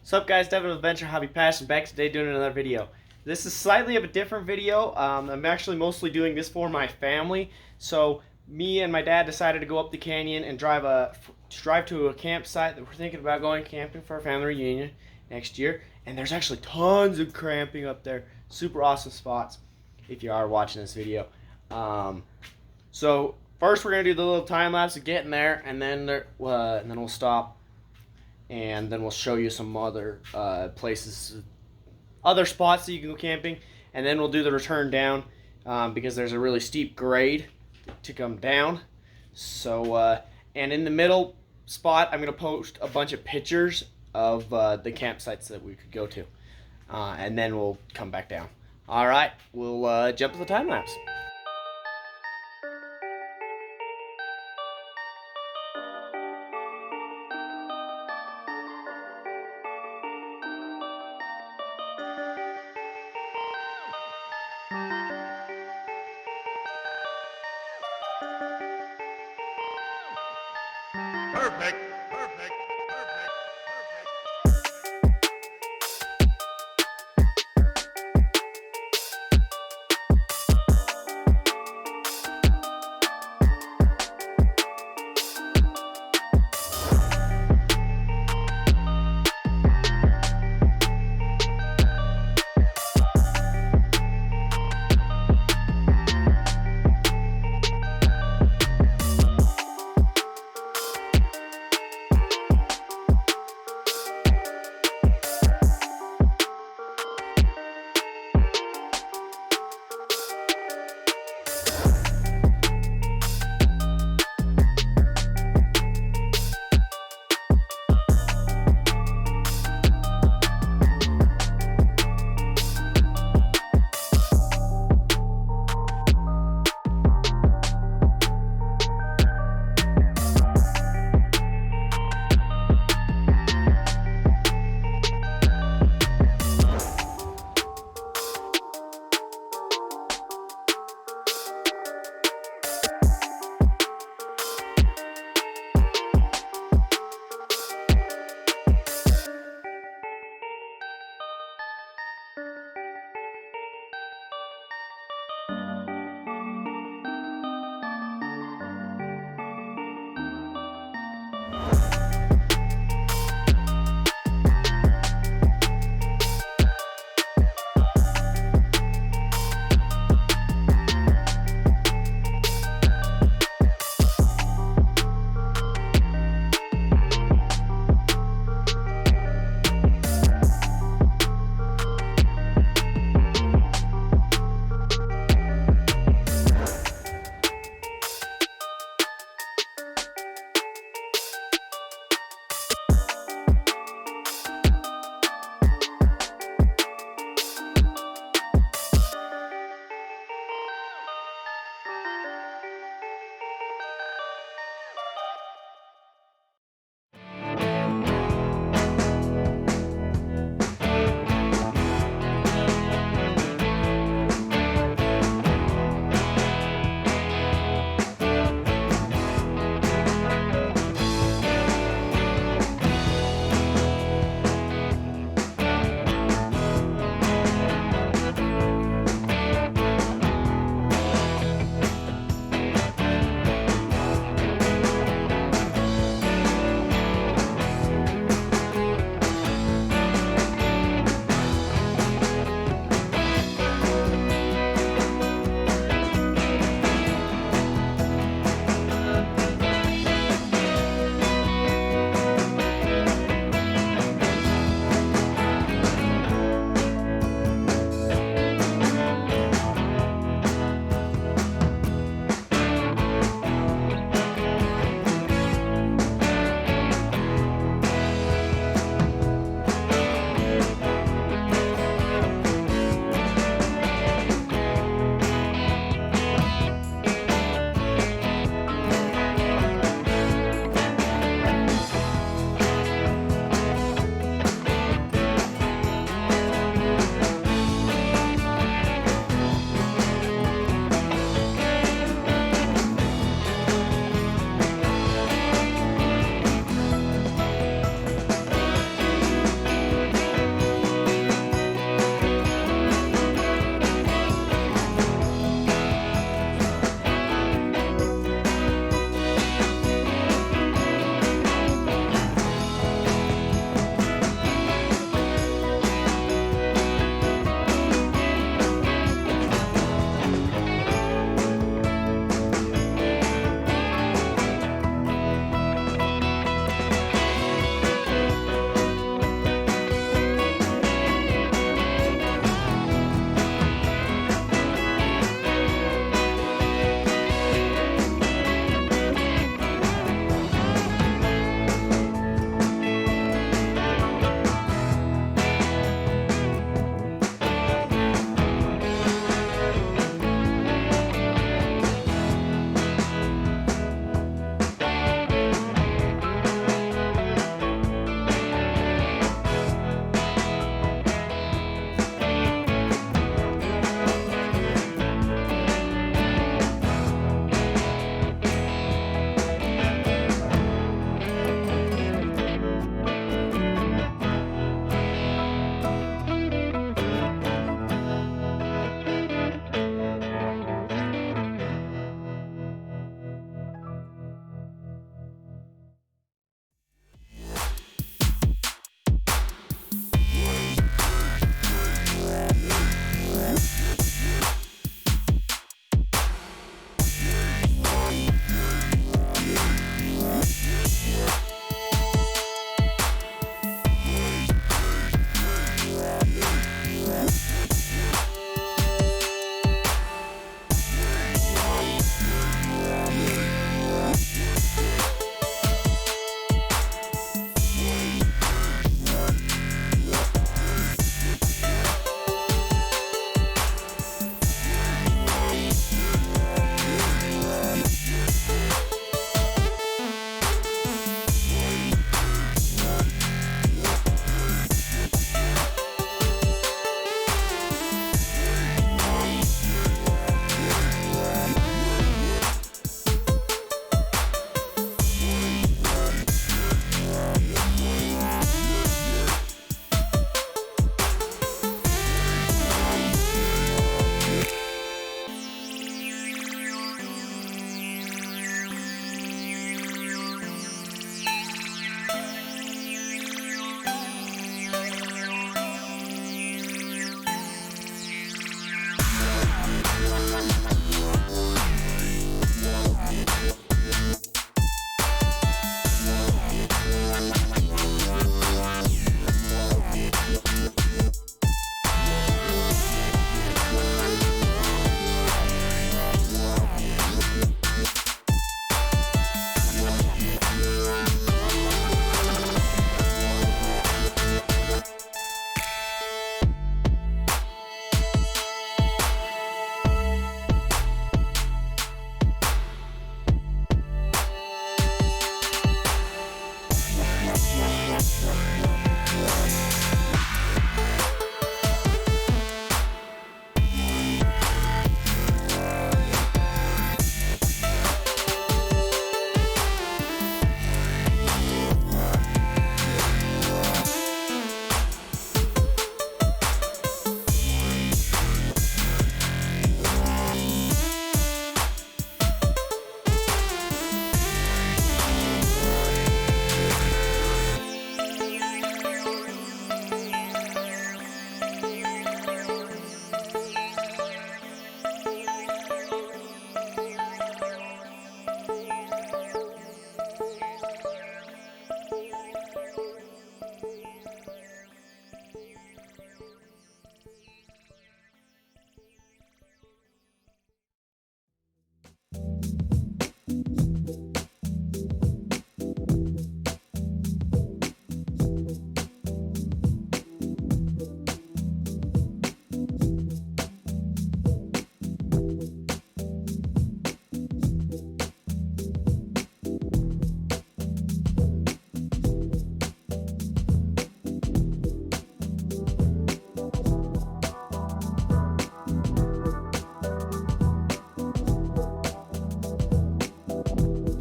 What's up guys, Devin with Adventure Hobby Passion back today doing another video. This is slightly of a different video. I'm actually mostly doing this for my family. So me and my dad decided to go up the canyon and drive to a campsite that we're thinking about going camping for our family reunion next year. And there's actually tons of camping up there. Super awesome spots if you are watching this video. So first we're going to do the little time lapse of getting there, and then we'll stop. And then we'll show you some other places, other spots that you can go camping. And then we'll do the return down because there's a really steep grade to come down. So, and in the middle spot, I'm going to post a bunch of pictures of the campsites that we could go to. And then we'll come back down. All right, we'll jump to the time lapse. Perfect, perfect, perfect,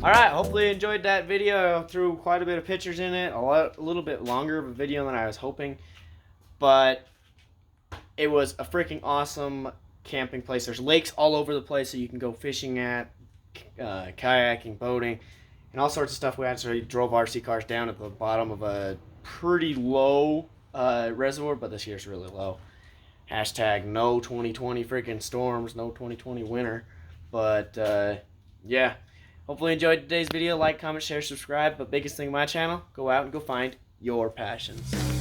Alright, hopefully you enjoyed that video. I threw quite a bit of pictures in it. A little bit longer of a video than I was hoping. But it was a freaking awesome camping place. There's lakes all over the place that you can go fishing at, kayaking, boating, and all sorts of stuff. We actually drove RC cars down at the bottom of a pretty low reservoir, but this year's really low. Hashtag no 2020 freaking storms, no 2020 winter. But yeah, hopefully you enjoyed today's video. Like, comment, share, subscribe. But biggest thing of my channel, go out and go find your passions.